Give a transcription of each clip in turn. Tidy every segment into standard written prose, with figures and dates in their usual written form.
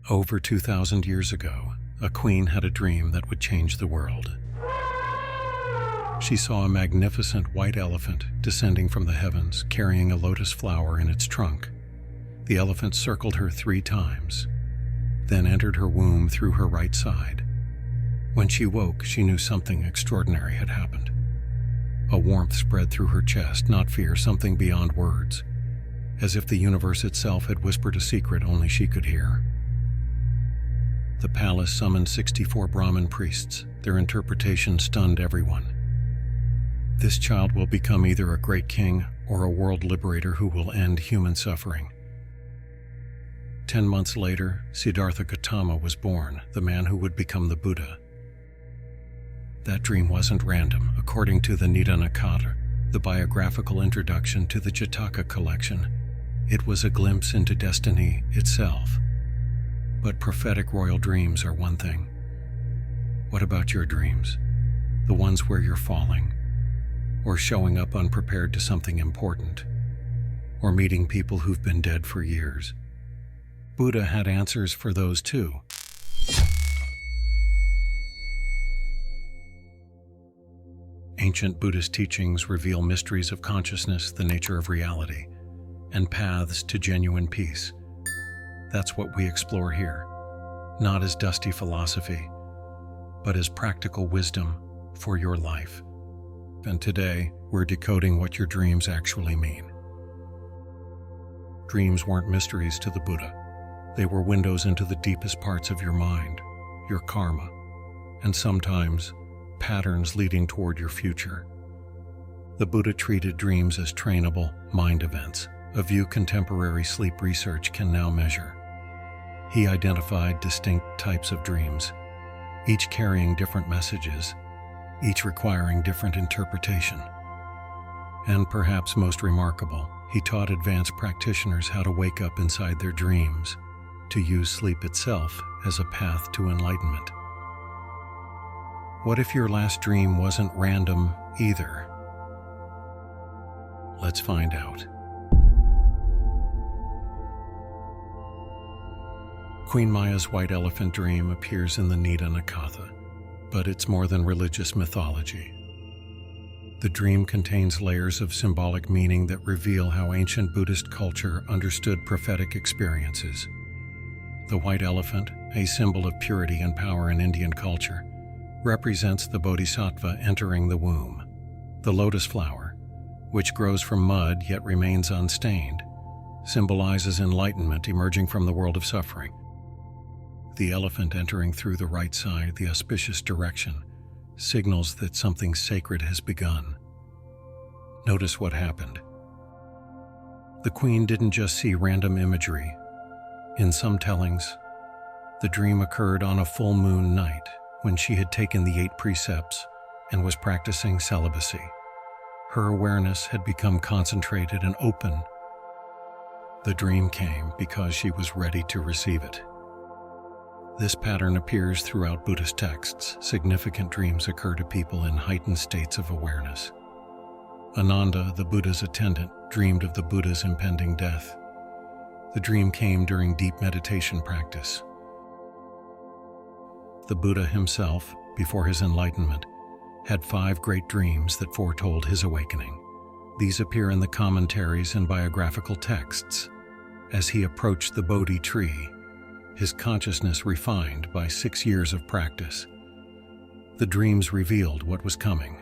Over 2,000 years ago, a queen had a dream that would change the world. She saw a magnificent white elephant descending from the heavens, carrying a lotus flower in its trunk. The elephant circled her 3 times, then entered her womb through her right side. When she woke, she knew something extraordinary had happened. A warmth spread through her chest, not fear, something beyond words, as if the universe itself had whispered a secret only she could hear. The palace summoned 64 Brahmin priests. Their interpretation stunned everyone. This child will become either a great king or a world liberator who will end human suffering. 10 months later, Siddhartha Gautama was born, the man who would become the Buddha. That dream wasn't random. According to the Nidanakata, the biographical introduction to the Jataka collection, it was a glimpse into destiny itself. But prophetic royal dreams are one thing. What about your dreams? The ones where you're falling, or showing up unprepared to something important, or meeting people who've been dead for years. Buddha had answers for those too. Ancient Buddhist teachings reveal mysteries of consciousness, the nature of reality, and paths to genuine peace. That's what we explore here, not as dusty philosophy, but as practical wisdom for your life. And today, we're decoding what your dreams actually mean. Dreams weren't mysteries to the Buddha. They were windows into the deepest parts of your mind, your karma, and sometimes patterns leading toward your future. The Buddha treated dreams as trainable mind events, a view contemporary sleep research can now measure. He identified distinct types of dreams, each carrying different messages, each requiring different interpretation. And perhaps most remarkable, he taught advanced practitioners how to wake up inside their dreams, to use sleep itself as a path to enlightenment. What if your last dream wasn't random either? Let's find out. Queen Māyā's white elephant dream appears in the Nidanakata, but it's more than religious mythology. The dream contains layers of symbolic meaning that reveal how ancient Buddhist culture understood prophetic experiences. The white elephant, a symbol of purity and power in Indian culture, represents the bodhisattva entering the womb. The lotus flower, which grows from mud yet remains unstained, symbolizes enlightenment emerging from the world of suffering. The elephant entering through the right side, the auspicious direction, signals that something sacred has begun. Notice what happened. The queen didn't just see random imagery. In some tellings, the dream occurred on a full moon night when she had taken the 8 precepts and was practicing celibacy. Her awareness had become concentrated and open. The dream came because she was ready to receive it. This pattern appears throughout Buddhist texts. Significant dreams occur to people in heightened states of awareness. Ananda, the Buddha's attendant, dreamed of the Buddha's impending death. The dream came during deep meditation practice. The Buddha himself, before his enlightenment, had 5 great dreams that foretold his awakening. These appear in the commentaries and biographical texts. As he approached the Bodhi tree, his consciousness refined by 6 years of practice. The dreams revealed what was coming.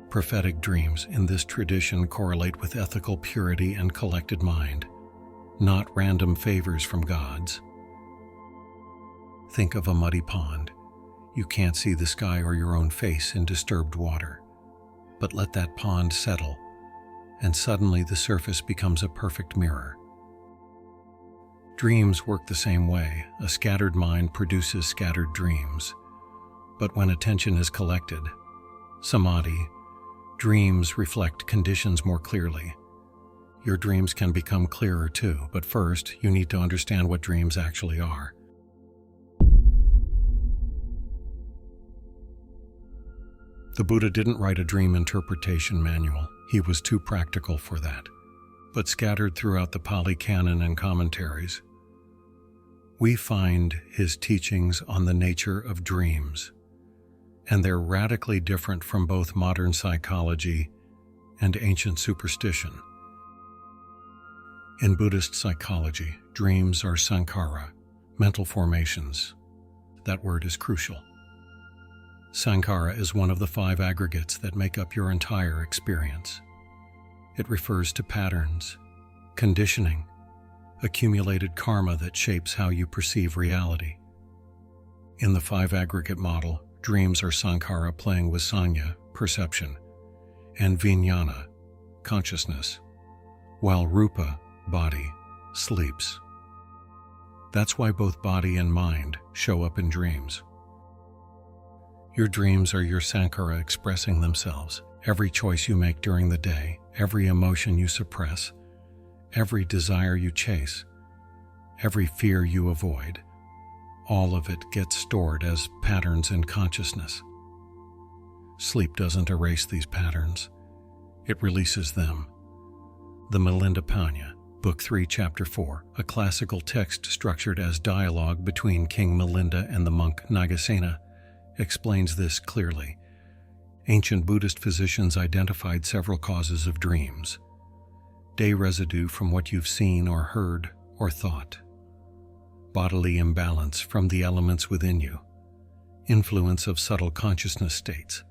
Prophetic dreams in this tradition correlate with ethical purity and collected mind, not random favors from gods. Think of a muddy pond. You can't see the sky or your own face in disturbed water. But let that pond settle, and suddenly the surface becomes a perfect mirror. Dreams work the same way. A scattered mind produces scattered dreams. But when attention is collected, samadhi, dreams reflect conditions more clearly. Your dreams can become clearer too, but first you need to understand what dreams actually are. The Buddha didn't write a dream interpretation manual. He was too practical for that. But scattered throughout the Pali Canon and commentaries, we find his teachings on the nature of dreams, and they're radically different from both modern psychology and ancient superstition. In Buddhist psychology, dreams are sankhara, mental formations. That word is crucial. Sankhara is one of the 5 aggregates that make up your entire experience. It refers to patterns, conditioning, accumulated karma that shapes how you perceive reality. In the 5 aggregate model, dreams are sankhara playing with sanya, perception, and vijnana, consciousness, while rupa, body, sleeps. That's why both body and mind show up in dreams. Your dreams are your sankhara expressing themselves. Every choice you make during the day, every emotion you suppress, every desire you chase, every fear you avoid, all of it gets stored as patterns in consciousness. Sleep doesn't erase these patterns. It releases them. The Milinda-Panya, Book 3, Chapter 4, a classical text structured as dialogue between King Milinda and the monk Nagasena, explains this clearly. Ancient Buddhist physicians identified several causes of dreams. Day residue from what you've seen or heard or thought. Bodily imbalance from the elements within you. Influence of subtle consciousness states.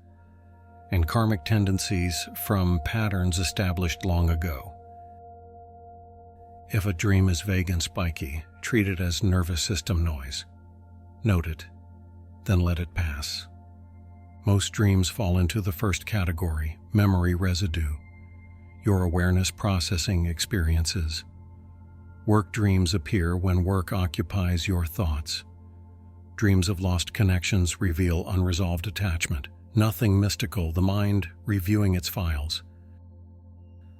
And karmic tendencies from patterns established long ago. If a dream is vague and spiky, treat it as nervous system noise. Note it, then let it pass. Most dreams fall into the first category, memory residue, your awareness processing experiences. Work dreams appear when work occupies your thoughts. Dreams of lost connections reveal unresolved attachment. Nothing mystical, the mind reviewing its files.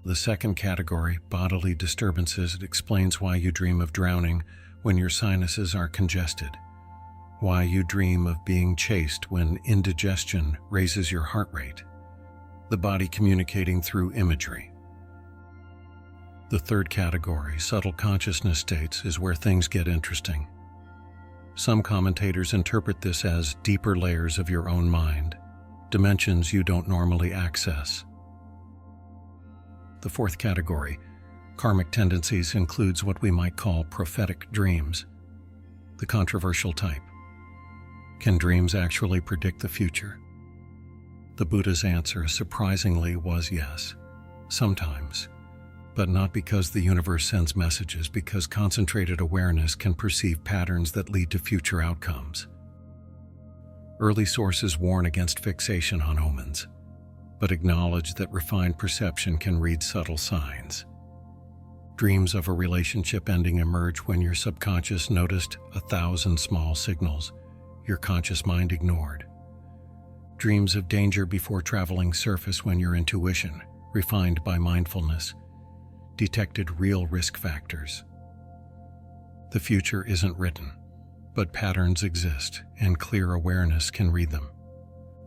The second category, bodily disturbances, it explains why you dream of drowning when your sinuses are congested. Why you dream of being chased when indigestion raises your heart rate. The body communicating through imagery. The third category, subtle consciousness states, is where things get interesting. Some commentators interpret this as deeper layers of your own mind, dimensions you don't normally access. The fourth category, karmic tendencies, includes what we might call prophetic dreams, the controversial type. Can dreams actually predict the future? The Buddha's answer, surprisingly, was yes, sometimes, but not because the universe sends messages, because concentrated awareness can perceive patterns that lead to future outcomes. Early sources warn against fixation on omens, but acknowledge that refined perception can read subtle signs. Dreams of a relationship ending emerge when your subconscious noticed 1,000 small signals your conscious mind ignored. Dreams of danger before traveling surface when your intuition, refined by mindfulness, detected real risk factors. The future isn't written, but patterns exist, and clear awareness can read them.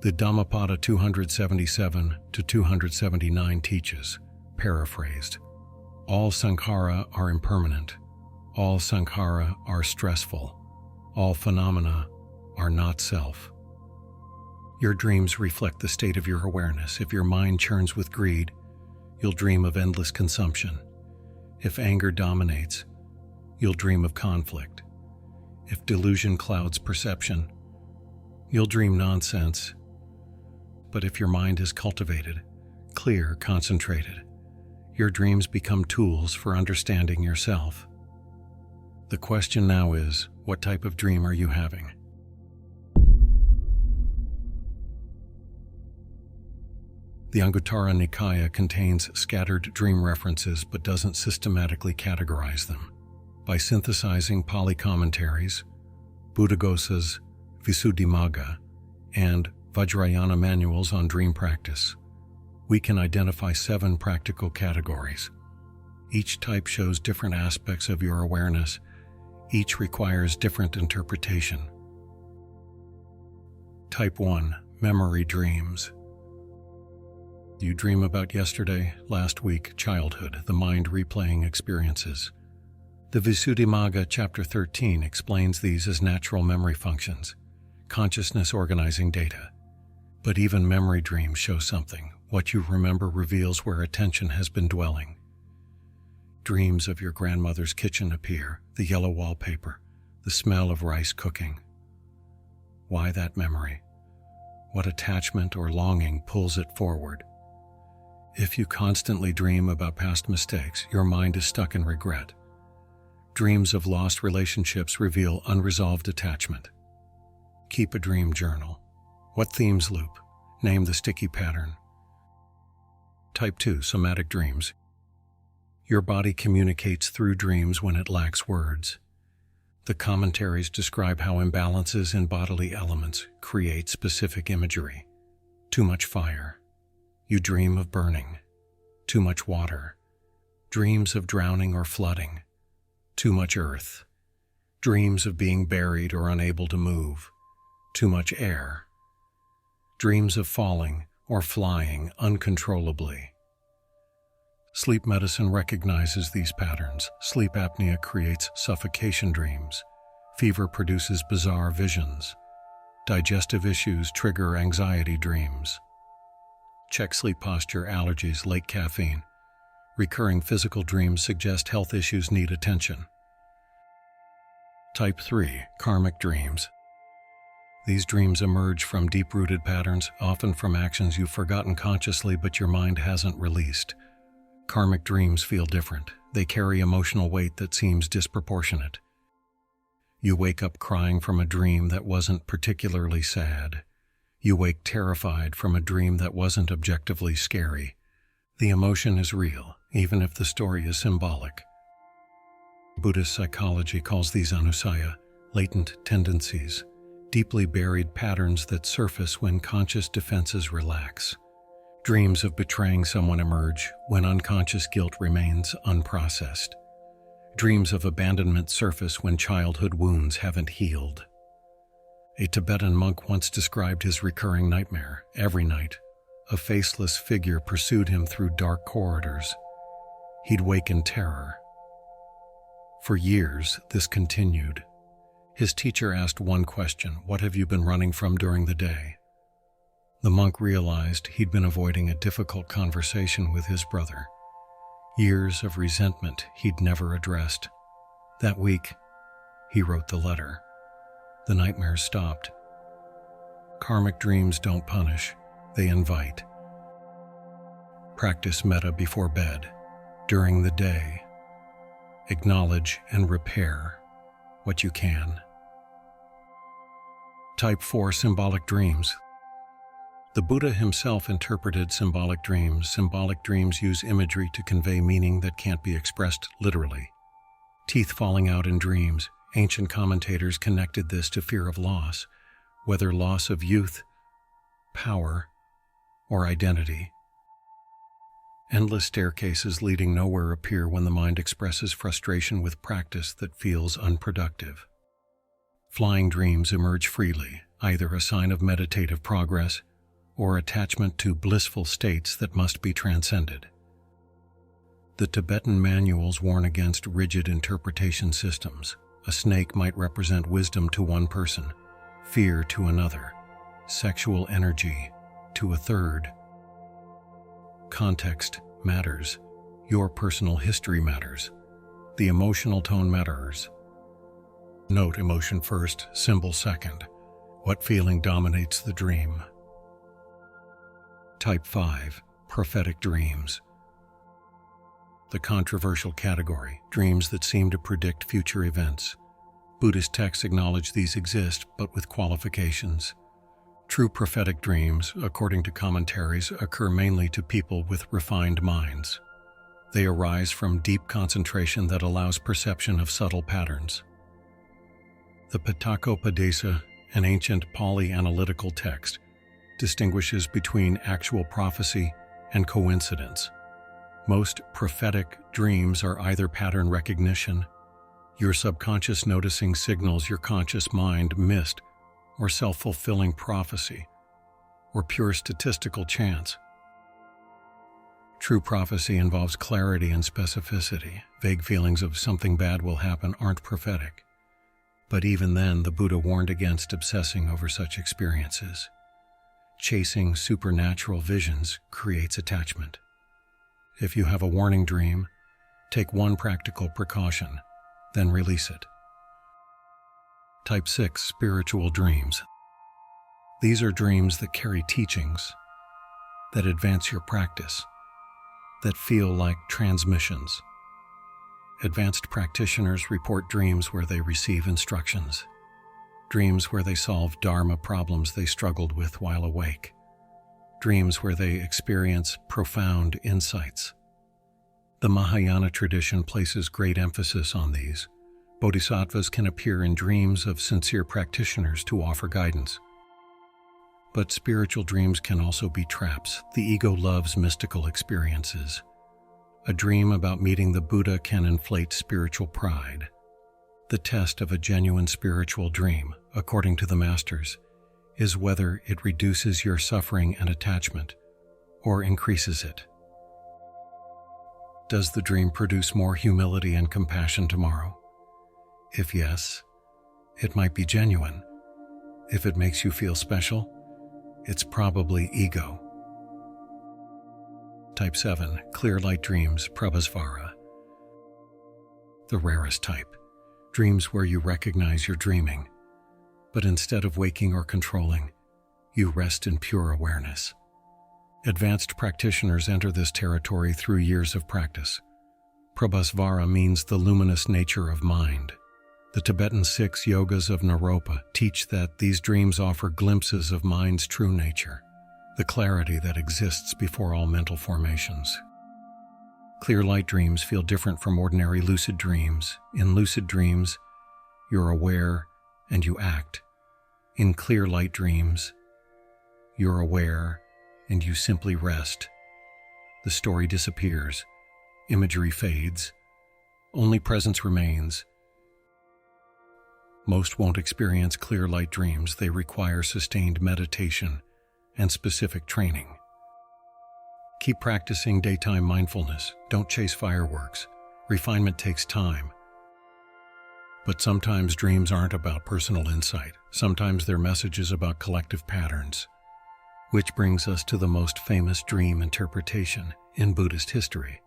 The Dhammapada 277 to 279 teaches, paraphrased, all sankhara are impermanent, all sankhara are stressful, all phenomena are not self. Your dreams reflect the state of your awareness. If your mind churns with greed, you'll dream of endless consumption. If anger dominates, you'll dream of conflict. If delusion clouds perception, you'll dream nonsense. But if your mind is cultivated, clear, concentrated, your dreams become tools for understanding yourself. The question now is, what type of dream are you having? The Anguttara Nikaya contains scattered dream references but doesn't systematically categorize them. By synthesizing Pali commentaries, Buddhaghosa's Visuddhimagga, and Vajrayana manuals on dream practice, we can identify 7 practical categories. Each type shows different aspects of your awareness. Each requires different interpretation. Type 1. Memory dreams. You dream about yesterday, last week, childhood, the mind replaying experiences. The Visuddhimagga chapter 13 explains these as natural memory functions, consciousness organizing data. But even memory dreams show something. What you remember reveals where attention has been dwelling. Dreams of your grandmother's kitchen appear, the yellow wallpaper, the smell of rice cooking. Why that memory? What attachment or longing pulls it forward? If you constantly dream about past mistakes, your mind is stuck in regret. Dreams of lost relationships reveal unresolved attachment. Keep a dream journal. What themes loop? Name the sticky pattern. Type 2. Somatic dreams. Your body communicates through dreams when it lacks words. The commentaries describe how imbalances in bodily elements create specific imagery. Too much fire. You dream of burning. Too much water. Dreams of drowning or flooding. Too much earth. Dreams of being buried or unable to move. Too much air. Dreams of falling or flying uncontrollably. Sleep medicine recognizes these patterns. Sleep apnea creates suffocation dreams. Fever produces bizarre visions. Digestive issues trigger anxiety dreams. Check sleep posture, allergies, late caffeine. Recurring physical dreams suggest health issues need attention. Type 3. Karmic dreams. These dreams emerge from deep-rooted patterns, often from actions you've forgotten consciously but your mind hasn't released. Karmic dreams feel different. They carry emotional weight that seems disproportionate. You wake up crying from a dream that wasn't particularly sad. You wake terrified from a dream that wasn't objectively scary. The emotion is real, even if the story is symbolic. Buddhist psychology calls these anusaya, latent tendencies, deeply buried patterns that surface when conscious defenses relax. Dreams of betraying someone emerge when unconscious guilt remains unprocessed. Dreams of abandonment surface when childhood wounds haven't healed. A Tibetan monk once described his recurring nightmare. Every night, a faceless figure pursued him through dark corridors. He'd wake in terror. For years, this continued. His teacher asked one question: "What have you been running from during the day?" The monk realized he'd been avoiding a difficult conversation with his brother. Years of resentment he'd never addressed. That week, he wrote the letter. The nightmares stopped. Karmic dreams don't punish, they invite. Practice metta before bed. During the day, acknowledge and repair what you can. Type 4. Symbolic dreams. The Buddha himself interpreted symbolic dreams. Symbolic dreams use imagery to convey meaning that can't be expressed literally. Teeth falling out in dreams. Ancient commentators connected this to fear of loss, whether loss of youth, power, or identity. Endless staircases leading nowhere appear when the mind expresses frustration with practice that feels unproductive. Flying dreams emerge freely, either a sign of meditative progress or attachment to blissful states that must be transcended. The Tibetan manuals warn against rigid interpretation systems. A snake might represent wisdom to one person, fear to another, sexual energy to a third. Context matters. Your personal history matters. The emotional tone matters. Note: emotion first, symbol second. What feeling dominates the dream? Type 5. Prophetic dreams. The controversial category, dreams that seem to predict future events. Buddhist texts acknowledge these exist, but with qualifications. True prophetic dreams, according to commentaries, occur mainly to people with refined minds. They arise from deep concentration that allows perception of subtle patterns. The Pitaka-upadesa, an ancient Pali analytical text, distinguishes between actual prophecy and coincidence. Most prophetic dreams are either pattern recognition, your subconscious noticing signals your conscious mind missed, or self-fulfilling prophecy, or pure statistical chance. True prophecy involves clarity and specificity. Vague feelings of something bad will happen aren't prophetic. But even then, the Buddha warned against obsessing over such experiences. Chasing supernatural visions creates attachment. If you have a warning dream, take one practical precaution, then release it. Type 6 Spiritual Dreams. These are dreams that carry teachings, that advance your practice, that feel like transmissions. Advanced practitioners report dreams where they receive instructions, dreams where they solve dharma problems they struggled with while awake, dreams where they experience profound insights. The Mahayana tradition places great emphasis on these. Bodhisattvas can appear in dreams of sincere practitioners to offer guidance. But spiritual dreams can also be traps. The ego loves mystical experiences. A dream about meeting the Buddha can inflate spiritual pride. The test of a genuine spiritual dream, according to the masters, is whether it reduces your suffering and attachment or increases it. Does the dream produce more humility and compassion tomorrow? If yes, it might be genuine. If it makes you feel special, it's probably ego. Type 7 Clear Light Dreams, Prabhasvara. The rarest type. Dreams where you recognize you're dreaming, but instead of waking or controlling, you rest in pure awareness. Advanced practitioners enter this territory through years of practice. Prabhasvara means the luminous nature of mind. The Tibetan 6 yogas of Naropa teach that these dreams offer glimpses of mind's true nature, the clarity that exists before all mental formations. Clear light dreams feel different from ordinary lucid dreams. In lucid dreams, you're aware and you act. In clear light dreams, you're aware and you simply rest. The story disappears, imagery fades, only presence remains. Most won't experience clear light dreams. They require sustained meditation and specific training. Keep practicing daytime mindfulness. Don't chase fireworks. Refinement takes time. But sometimes dreams aren't about personal insight. Sometimes they're messages about collective patterns. Which brings us to the most famous dream interpretation in Buddhist history.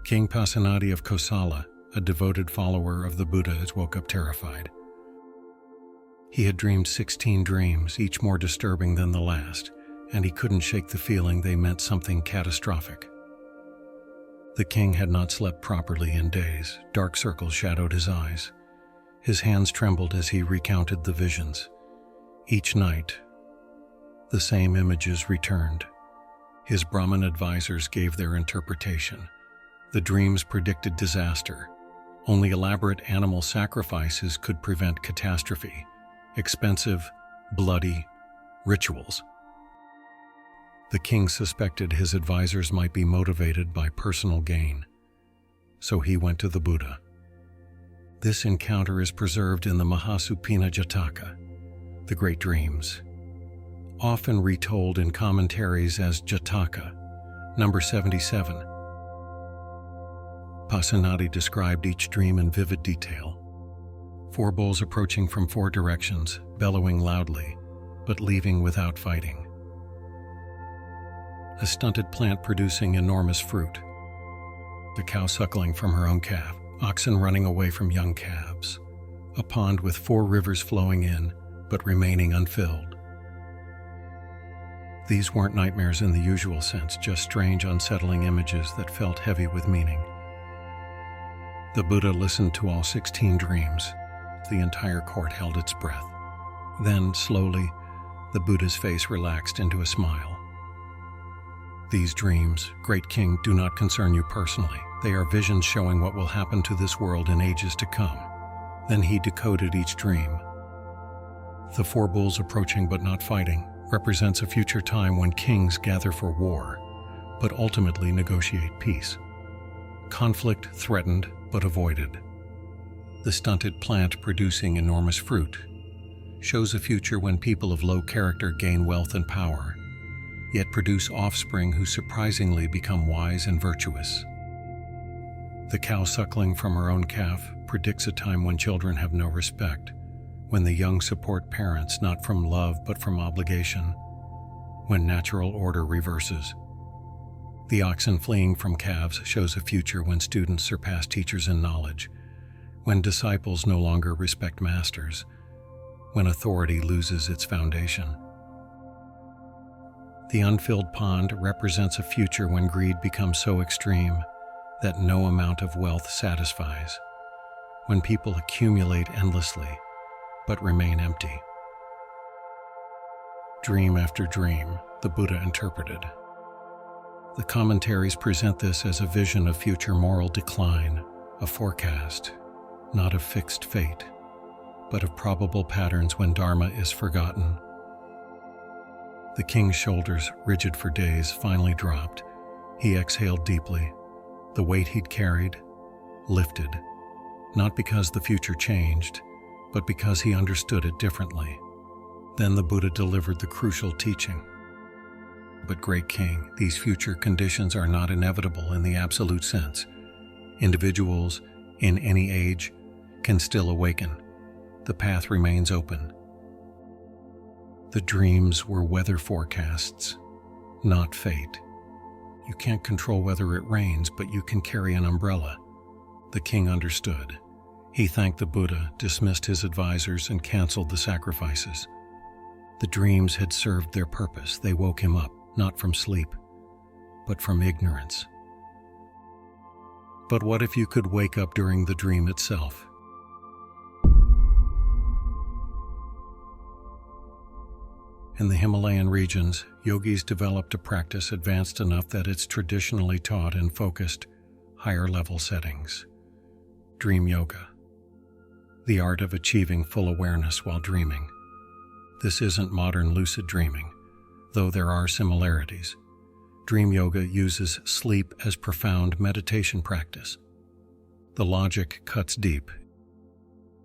King Pasenadi of Kosala, a devoted follower of the Buddha, woke up terrified. He had dreamed 16 dreams, each more disturbing than the last, and he couldn't shake the feeling they meant something catastrophic. The king had not slept properly in days. Dark circles shadowed his eyes. His hands trembled as he recounted the visions. Each night, the same images returned. His Brahmin advisors gave their interpretation. The dreams predicted disaster. Only elaborate animal sacrifices could prevent catastrophe. Expensive, bloody rituals. The king suspected his advisors might be motivated by personal gain, so he went to the Buddha. This encounter is preserved in the Mahasupina Jataka, the Great Dreams, often retold in commentaries as Jataka, number 77. Pasenadi described each dream in vivid detail. 4 bulls approaching from 4 directions, bellowing loudly, but leaving without fighting. A stunted plant producing enormous fruit. The cow suckling from her own calf, oxen running away from young calves. A pond with 4 rivers flowing in, but remaining unfilled. These weren't nightmares in the usual sense, just strange, unsettling images that felt heavy with meaning. The Buddha listened to all 16 dreams. The entire court held its breath. Then, slowly, the Buddha's face relaxed into a smile. These dreams, Great King, do not concern you personally. They are visions showing what will happen to this world in ages to come. Then he decoded each dream. The 4 bulls approaching but not fighting represents a future time when kings gather for war, but ultimately negotiate peace. Conflict threatened but avoided. The stunted plant producing enormous fruit, shows a future when people of low character gain wealth and power, yet produce offspring who surprisingly become wise and virtuous. The cow suckling from her own calf predicts a time when children have no respect, when the young support parents not from love but from obligation, when natural order reverses. The oxen fleeing from calves shows a future when students surpass teachers in knowledge, when disciples no longer respect masters, when authority loses its foundation. The unfilled pond represents a future when greed becomes so extreme that no amount of wealth satisfies, when people accumulate endlessly but remain empty. Dream after dream, the Buddha interpreted. The commentaries present this as a vision of future moral decline, a forecast, not of fixed fate, but of probable patterns when Dharma is forgotten. The king's shoulders, rigid for days, finally dropped. He exhaled deeply. The weight he'd carried lifted, not because the future changed, but because he understood it differently. Then the Buddha delivered the crucial teaching. But great king, these future conditions are not inevitable in the absolute sense. Individuals, in any age, can still awaken. The path remains open. The dreams were weather forecasts, not fate. You can't control whether it rains, but you can carry an umbrella. The king understood. He thanked the Buddha, dismissed his advisors, and canceled the sacrifices. The dreams had served their purpose. They woke him up, not from sleep, but from ignorance. But what if you could wake up during the dream itself? In the Himalayan regions, yogis developed a practice advanced enough that it's traditionally taught in focused, higher-level settings. Dream yoga, the art of achieving full awareness while dreaming. This isn't modern lucid dreaming, though there are similarities. Dream yoga uses sleep as profound meditation practice. The logic cuts deep.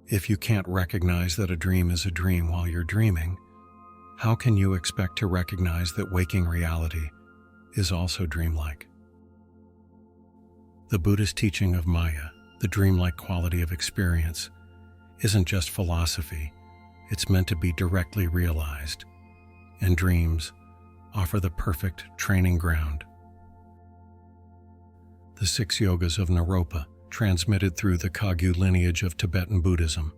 If you can't recognize that a dream is a dream while you're dreaming, how can you expect to recognize that waking reality is also dreamlike? The Buddhist teaching of Māyā, the dreamlike quality of experience, isn't just philosophy. It's meant to be directly realized, and dreams offer the perfect training ground. The 6 yogas of Naropa, transmitted through the Kagyu lineage of Tibetan Buddhism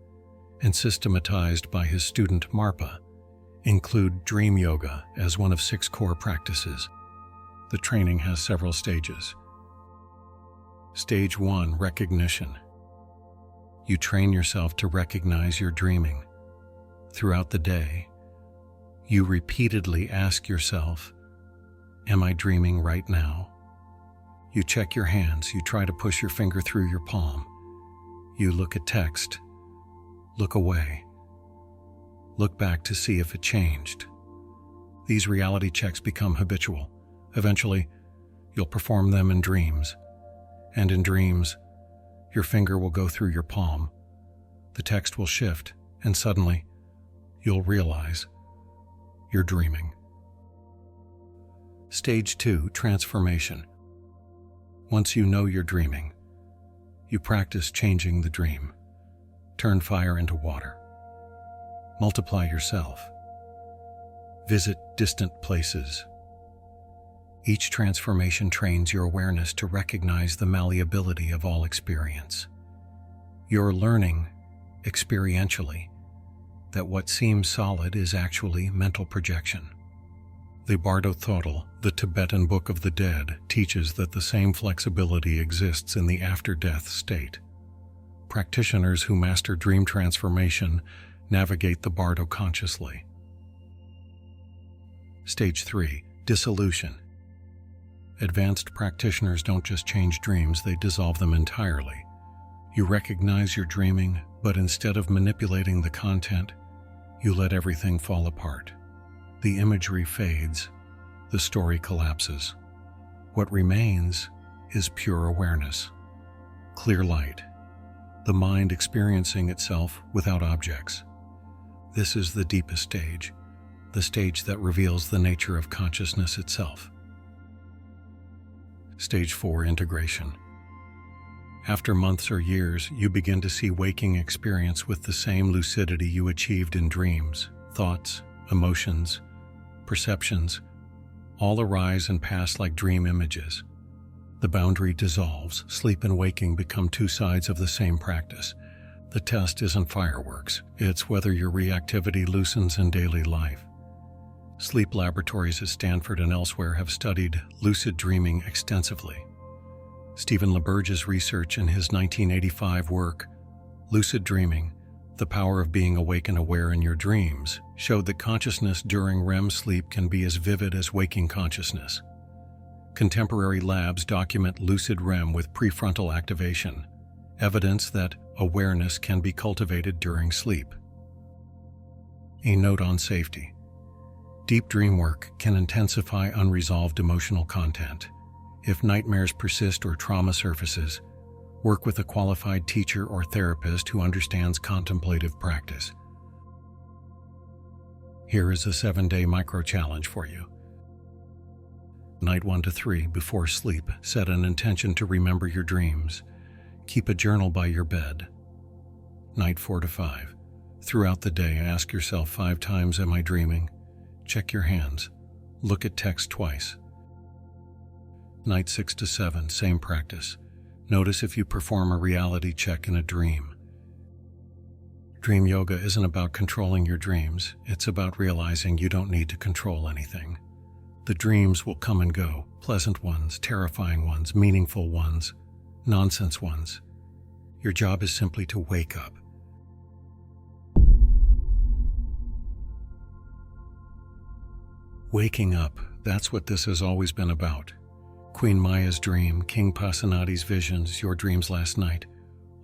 and systematized by his student Marpa, include dream yoga as one of 6 core practices. The training has several stages. Stage 1, recognition. You train yourself to recognize you're dreaming. Throughout the day, you repeatedly ask yourself, am I dreaming right now? You check your hands, you try to push your finger through your palm. You look at text, look away. Look back to see if it changed. These reality checks become habitual. Eventually, you'll perform them in dreams. And in dreams, your finger will go through your palm. The text will shift, and suddenly, you'll realize you're dreaming. Stage 2, transformation. Once you know you're dreaming, you practice changing the dream. Turn fire into water. Multiply yourself. Visit distant places. Each transformation trains your awareness to recognize the malleability of all experience. You're learning, experientially, that what seems solid is actually mental projection. The Bardo Thodol, the Tibetan Book of the Dead, teaches that the same flexibility exists in the after-death state. Practitioners who master dream transformation navigate the Bardo consciously. Stage 3, dissolution. Advanced practitioners don't just change dreams, they dissolve them entirely. You recognize you're dreaming, but instead of manipulating the content, you let everything fall apart. The imagery fades, the story collapses. What remains is pure awareness, clear light, the mind experiencing itself without objects. This is the deepest stage, the stage that reveals the nature of consciousness itself. Stage 4: Integration. After months or years, you begin to see waking experience with the same lucidity you achieved in dreams. Thoughts, emotions, perceptions, all arise and pass like dream images. The boundary dissolves. Sleep and waking become two sides of the same practice. The test isn't fireworks. It's whether your reactivity loosens in daily life. Sleep laboratories at Stanford and elsewhere have studied lucid dreaming extensively. Stephen LaBerge's research in his 1985 work, Lucid Dreaming: The Power of Being Awake and Aware in Your Dreams, showed that consciousness during REM sleep can be as vivid as waking consciousness. Contemporary labs document lucid REM with prefrontal activation, evidence that awareness can be cultivated during sleep. A note on safety. Deep dream work can intensify unresolved emotional content. If nightmares persist or trauma surfaces, work with a qualified teacher or therapist who understands contemplative practice. Here is a 7-day micro-challenge for you. Night 1 to 3, before sleep, set an intention to remember your dreams. Keep a journal by your bed. Night 4 to 5. Throughout the day, ask yourself 5 times, am I dreaming? Check your hands. Look at text twice. Night 6 to 7, same practice. Notice if you perform a reality check in a dream. Dream yoga isn't about controlling your dreams. It's about realizing you don't need to control anything. The dreams will come and go, pleasant ones, terrifying ones, meaningful ones, nonsense ones. Your job is simply to wake up. Waking up, that's what this has always been about. Queen Māyā's dream, King Pasenadi's visions, your dreams last night,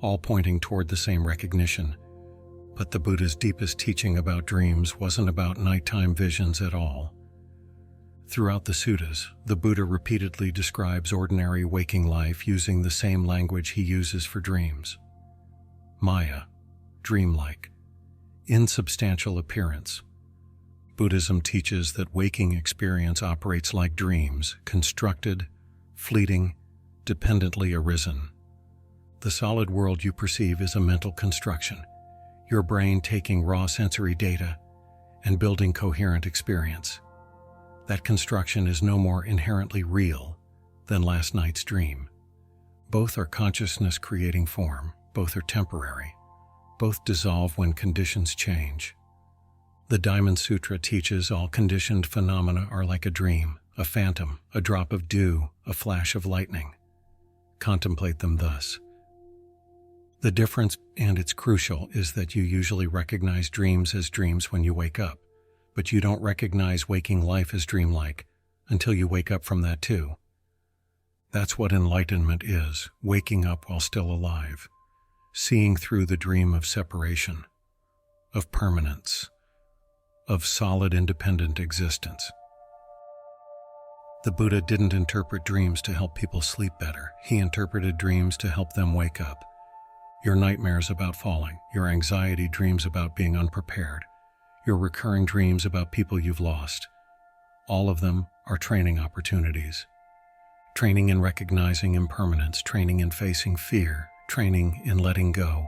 all pointing toward the same recognition. But the Buddha's deepest teaching about dreams wasn't about nighttime visions at all. Throughout the suttas, the Buddha repeatedly describes ordinary waking life using the same language he uses for dreams. Māyā, dreamlike, insubstantial appearance. Buddhism teaches that waking experience operates like dreams, constructed, fleeting, dependently arisen. The solid world you perceive is a mental construction, your brain taking raw sensory data and building coherent experience. That construction is no more inherently real than last night's dream. Both are consciousness creating form, both are temporary, both dissolve when conditions change. The Diamond Sutra teaches all conditioned phenomena are like a dream, a phantom, a drop of dew, a flash of lightning. Contemplate them thus. The difference, and it's crucial, is that you usually recognize dreams as dreams when you wake up, but you don't recognize waking life as dreamlike until you wake up from that too. That's what enlightenment is, waking up while still alive, seeing through the dream of separation, of permanence, of solid independent existence. The Buddha didn't interpret dreams to help people sleep better. He interpreted dreams to help them wake up. Your nightmares about falling, your anxiety dreams about being unprepared, your recurring dreams about people you've lost. All of them are training opportunities. Training in recognizing impermanence, training in facing fear, training in letting go.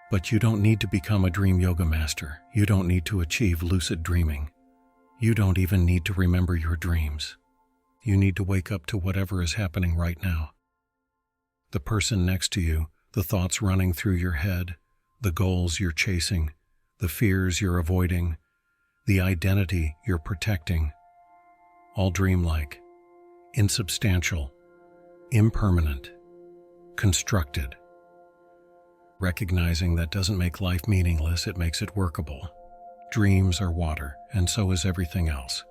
But you don't need to become a dream yoga master. You don't need to achieve lucid dreaming. You don't even need to remember your dreams. You need to wake up to whatever is happening right now. The person next to you, the thoughts running through your head, the goals you're chasing, the fears you're avoiding, the identity you're protecting, all dreamlike, insubstantial, impermanent, constructed. Recognizing that doesn't make life meaningless, it makes it workable. Dreams are water, and so is everything else.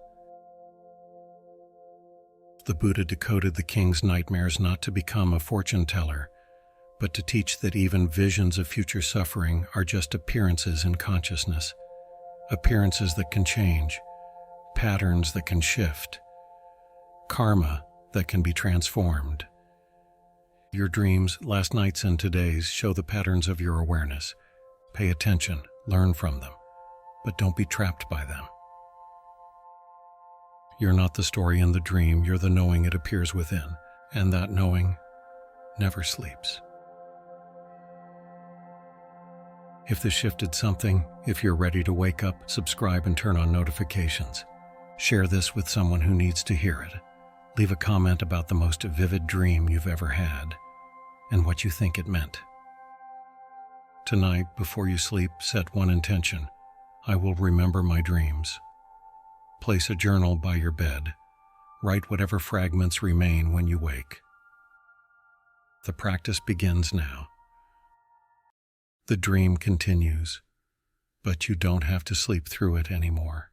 The Buddha decoded the king's nightmares not to become a fortune teller, but to teach that even visions of future suffering are just appearances in consciousness, appearances that can change, patterns that can shift, karma that can be transformed. Your dreams, last night's and today's, show the patterns of your awareness. Pay attention, learn from them. but don't be trapped by them. You're not the story in the dream, you're the knowing it appears within, and that knowing never sleeps. If this shifted something, if you're ready to wake up, subscribe and turn on notifications. Share this with someone who needs to hear it. Leave a comment about the most vivid dream you've ever had and what you think it meant. Tonight, before you sleep, set one intention. I will remember my dreams. Place a journal by your bed. Write whatever fragments remain when you wake. The practice begins now. The dream continues, but you don't have to sleep through it anymore.